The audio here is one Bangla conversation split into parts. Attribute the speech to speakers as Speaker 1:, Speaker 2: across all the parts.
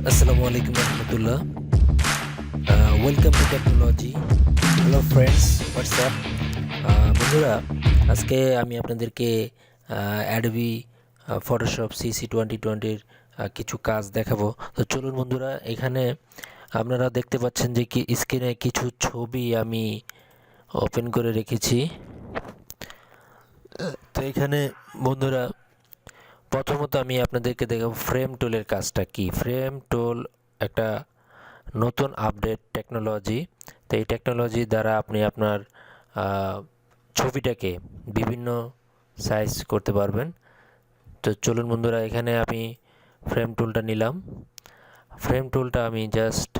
Speaker 1: আসসালামু আলাইকুম রহমতুল্লাহ। Welcome to technology. Hello friends, WhatsApp. বন্ধুরা, আজকে আমি আপনাদেরকে অ্যাডোবি ফটোশপ সিসি 2020-র কিছু কাজ দেখাবো। তো চলুন বন্ধুরা, এখানে আপনারা দেখতে পাচ্ছেন যে স্ক্রিনে কিছু ছবি আমি ওপেন করে রেখেছি। তো এখানে বন্ধুরা, প্রথমত আমি আপনাদেরকে দেখাবো ফ্রেম টুলের কাজটা কি। ফ্রেম টুল একটা নতুন আপডেট টেকনোলজি। তো এই টেকনোলজি দ্বারা আপনি আপনার ছবিটাকে বিভিন্ন সাইজ করতে পারবেন। তো চলুন বন্ধুরা, এখানে আমি ফ্রেম টুলটা নিলাম। ফ্রেম টুলটা আমি জাস্ট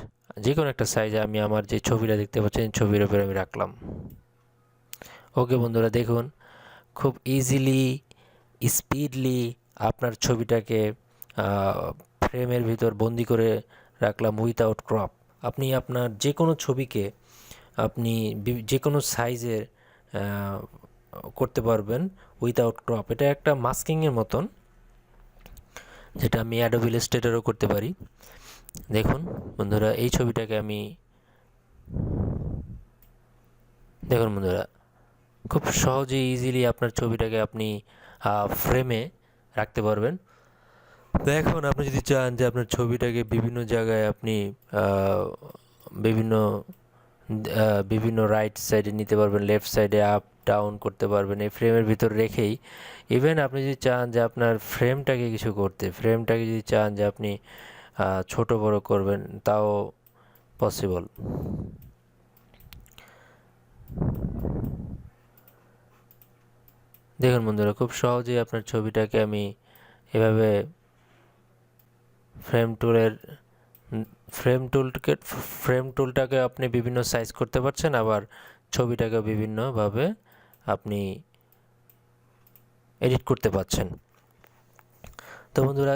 Speaker 1: যে কোনো একটা সাইজে আমি আমার যে ছবিটা দেখতে পাচ্ছেন ছবির উপরে আমি রাখলাম। ওকে বন্ধুরা, দেখুন খুব ইজিলি স্পিডলি আপনার ছবিটাকে ফ্রেমের ভিতর বন্দি করে রাখলাম উইথাউট ক্রপ। আপনি আপনার যে কোনো ছবিকে আপনি যে কোনো সাইজের করতে পারবেন উইথাউট ক্রপ। এটা একটা মাস্কিংয়ের মতন, যেটা আমি অ্যাডোবি ইলাস্ট্রেটরও করতে পারি। দেখুন বন্ধুরা, এই ছবিটাকে আমি দেখুন বন্ধুরা, খুব সহজেই ইজিলি আপনার ছবিটাকে আপনি ফ্রেমে রাখতে পারবেন। দেখুন, আপনি যদি চান যে আপনার ছবিটাকে বিভিন্ন জায়গায় আপনি বিভিন্ন বিভিন্ন রাইট সাইডে নিতে পারবেন, লেফট সাইডে আপ ডাউন করতে পারবেন এই ফ্রেমের ভিতর রেখেই। ইভেন আপনি যদি চান যে আপনার ফ্রেমটাকে কিছু করতে, ফ্রেমটাকে যদি চান যে আপনি ছোট বড় করবেন, তাও পসিবল। দেখুন বন্ধুরা, খুব সহজেই আপনার ছবিটাকে আমি এভাবে ফ্রেম টুলটাকে আপনি বিভিন্ন সাইজ করতে পারছেন, আবার ছবিটাকে বিভিন্নভাবে আপনি এডিট করতে পারছেন। তো বন্ধুরা,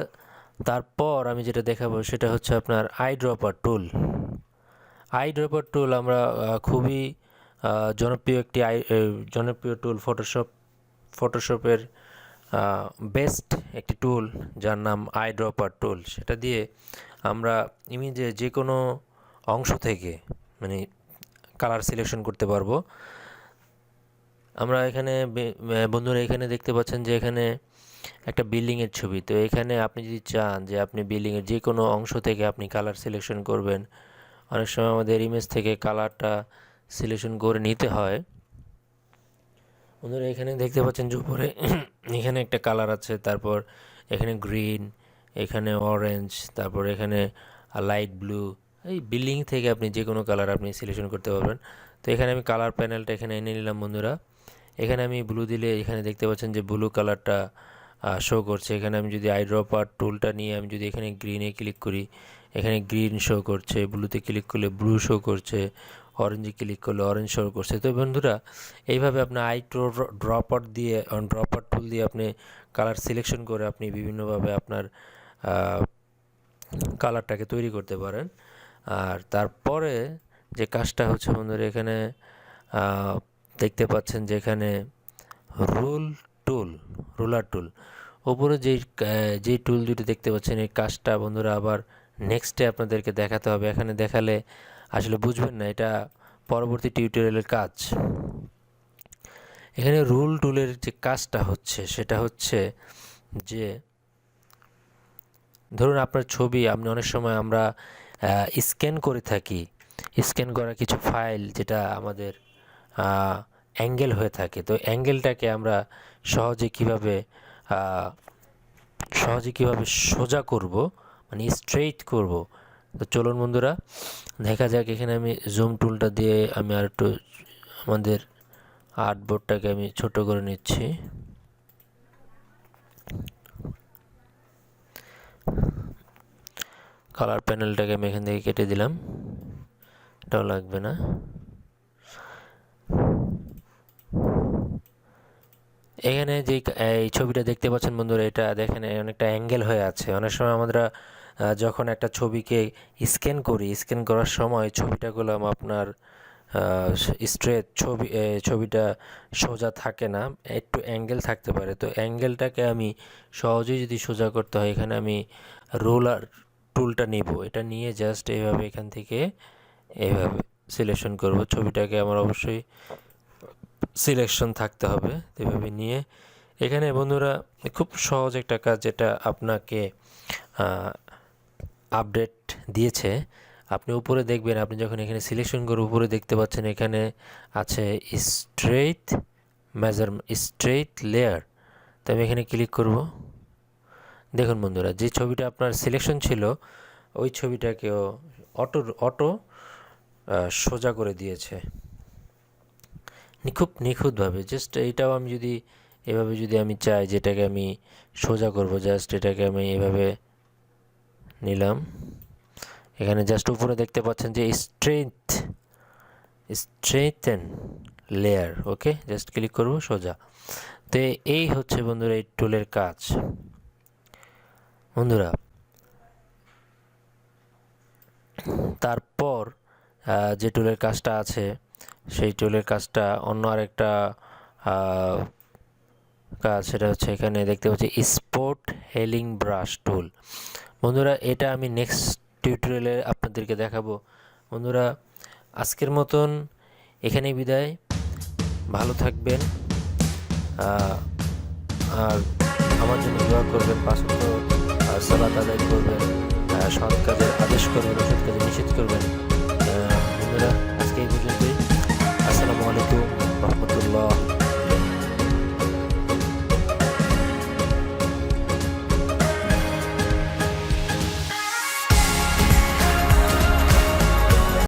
Speaker 1: তারপর আমি যেটা দেখাবো সেটা হচ্ছে আপনার আইড্রপার টুল। আইড্রপার টুল আমরা খুবই জনপ্রিয় টুল। ফটোশপের বেস্ট একটি টুল, যার নাম আইড্রপার টুল। সেটা দিয়ে আমরা ইমেজে যে কোনো অংশ থেকে মানে কালার সিলেকশন করতে পারবো। আমরা এখানে বন্ধুরা এখানে দেখতে পাচ্ছেন যে এখানে একটা বিল্ডিংয়ের ছবি। তো এখানে আপনি যদি চান যে আপনি বিল্ডিংয়ের যে কোনো অংশ থেকে আপনি কালার সিলেকশন করবেন, অনেক সময় আমাদের ইমেজ থেকে কালারটা সিলেকশন করে নিতে হয়। বন্ধুরা এখানে দেখতে পাচ্ছেন যে উপরে এখানে একটা কালার আছে, তারপর এখানে গ্রিন, এখানে অরেঞ্জ, তারপর এখানে লাইট ব্লু। এই বিল্ডিং থেকে আপনি যে কোনো কালার আপনি সিলেকশন করতে পারবেন। তো এখানে আমি কালার প্যানেলটা এখানে এনে নিলাম বন্ধুরা। এখানে আমি ব্লু দিলে এখানে দেখতে পাচ্ছেন যে ব্লু কালারটা শো করছে। এখানে আমি যদি আইড্রপার টুলটা নিয়ে আমি যদি এখানে গ্রিনে ক্লিক করি, এখানে গ্রিন শো করছে, ব্লুতে ক্লিক করলে ব্লু শো করছে, অরেঞ্জে ক্লিক করলে অরেঞ্জ শো করছে। তো বন্ধুরা, এইভাবে আপনি ড্রপার টুল দিয়ে আপনি কালার সিলেকশন করে আপনি বিভিন্নভাবে আপনার কালারটাকে তৈরি করতে পারেন। আর তারপরে যে কাজটা হচ্ছে বন্ধুরা, এখানে দেখতে পাচ্ছেন যে এখানে রুলার টুল ওপরে যে টুল দুটি দেখতে পাচ্ছেন, এই কাজটা বন্ধুরা আবার নেক্সটে আপনাদেরকে দেখাতে হবে। এখানে দেখালে আসলে বুঝবেন না, এটা পরবর্তী টিউটোরিয়ালের কাজ। এখানে রুল টুলের যে কাজটা হচ্ছে সেটা হচ্ছে যে ধরুন আপনার ছবি আপনি অনেক সময় আমরা স্ক্যান করে থাকি। স্ক্যান করা কিছু ফাইল যেটা আমাদের অ্যাঙ্গেল হয়ে থাকে। তো অ্যাঙ্গেলটাকে আমরা সহজে কিভাবে সোজা করব, মানে স্ট্রেইট করব। তো চলুন বন্ধুরা দেখা যাক। এখানে আমি জুম টুলটা দিয়ে আমি আর একটু আমাদের আর্টবোর্ডটাকে আমি ছোট করে নিচ্ছি। কালার প্যানেলটাকে আমি এখান থেকে কেটে দিলাম, এটাও লাগবে না। এখানে যে এই ছবিটা দেখতে পাচ্ছেন বন্ধুরা, এটা দেখেন অনেকটা অ্যাঙ্গেল হয়ে আছে। অনেক সময় আমরা যখন একটা ছবিকে স্ক্যান করার সময় ছবিটাগুলো আপনার স্ট্রেট ছবিটা সোজা থাকে না, একটু অ্যাঙ্গেল থাকতে পারে। তো অ্যাঙ্গেলটাকে আমি সহজেই যদি সোজা করতে হয়, এখানে আমি রুলার টুলটা নিব, এটা নিয়ে জাস্ট এইভাবে এখান থেকে এইভাবে সিলেকশন করব। ছবিটাকে আমার অবশ্যই সিলেকশন থাকতে হবে। এভাবে নিয়ে এখানে বন্ধুরা খুব সহজ একটা কাজ, যেটা আপনাকে আপডেট দিয়েছে। আপনি উপরে দেখবেন, আপনি যখন এখানে সিলেকশন করে উপরে দেখতে পাচ্ছেন এখানে আছে স্ট্রেইট লেয়ার। তো আমি এখানে ক্লিক করব। দেখুন বন্ধুরা, যে ছবিটা আপনার সিলেকশন ছিল ওই ছবিটাকেও অটো সোজা করে দিয়েছে খুব নিখুঁতভাবে। জাস্ট এইটাও আমি যদি এভাবে যদি আমি চাই যেটাকে আমি সোজা করব, জাস্ট এটাকে আমি এভাবে নিলাম। এখানে জাস্ট উপরে দেখতে পাচ্ছেন যে স্ট্রেইটেন লেয়ার, ওকে, জাস্ট ক্লিক করব সোজা। তো এই হচ্ছে বন্ধুরা এই টুলের কাজ। বন্ধুরা তারপর যে টুলের কাজটা আছে সেই টুলের কাজটা অন্য আরেকটা কাজ, সেটা হচ্ছে এখানে দেখতে পাচ্ছি স্পট হেলিং ব্রাশ টুল। বন্ধুরা এটা আমি নেক্সট টিউটোরিয়ালে আপনাদেরকে দেখাবো। বন্ধুরা আজকের মতন এখানেই বিদায়, ভালো থাকবেন আর আমার জন্য দোয়া করবেন, 5 ওয়াক্ত সালাত আদায় করবেন, সৎ কাজের আদেশ করবেন, অসৎ কাজে নিষেধ করবেন। বন্ধুরা